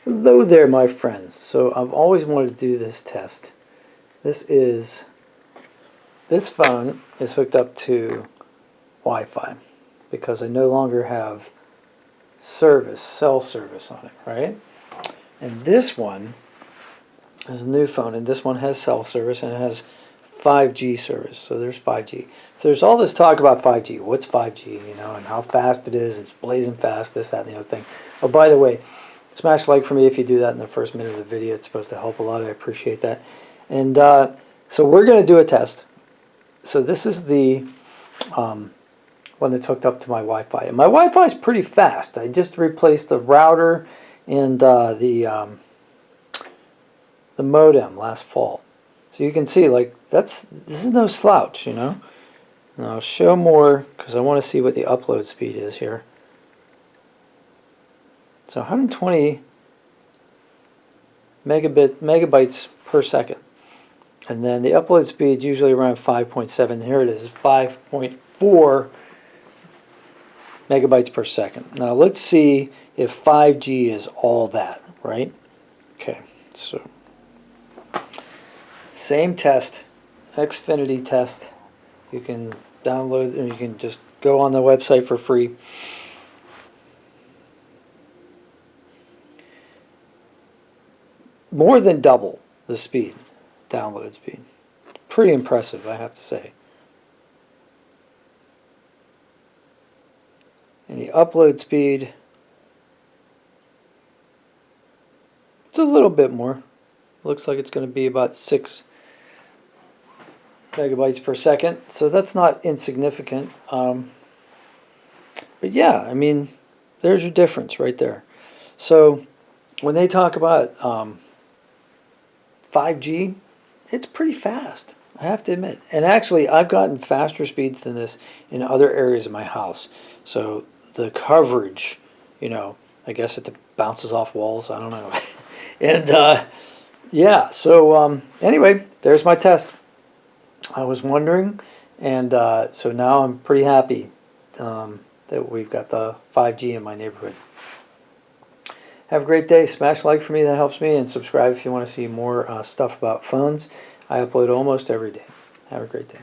Hello there, my friends. So I've always wanted to do this test. This phone is hooked up to Wi-Fi because I no longer have cell service on it, right? And this one is a new phone, and this one has cell service, and it has 5G service. So there's 5G. So there's all this talk about 5G. What's 5G, and how fast it is. It's blazing fast, this, that, and the other thing. Oh, by the way, smash like for me if you do that in the first minute of the video. It's supposed to help a lot. I appreciate that. And so we're going to do a test. So this is the one that's hooked up to my Wi-Fi. And my Wi-Fi is pretty fast. I just replaced the router and the modem last fall. So you can see, like, this is no slouch, And I'll show more because I want to see what the upload speed is here. So 120 megabytes per second. And then the upload speed is usually around 5.7. Here it is, 5.4 megabytes per second. Now let's see if 5G is all that, right? Okay, so same test, Xfinity test. You can download, and you can just go on the website for free. More than double the speed, download speed. Pretty impressive, I have to say. And the upload speed, it's a little bit more. Looks like it's going to be about 6 megabytes per second, so that's not insignificant. But yeah, I mean, there's your difference right there. So when they talk about 5G, it's pretty fast, I have to admit. And actually, I've gotten faster speeds than this in other areas of my house. So the coverage, I guess it bounces off walls, I don't know. And yeah, so anyway, there's my test. I was wondering, and so now I'm pretty happy that we've got the 5G in my neighborhood. Have a great day. Smash like for me, that helps me, and subscribe if you want to see more stuff about phones. I upload almost every day. Have a great day.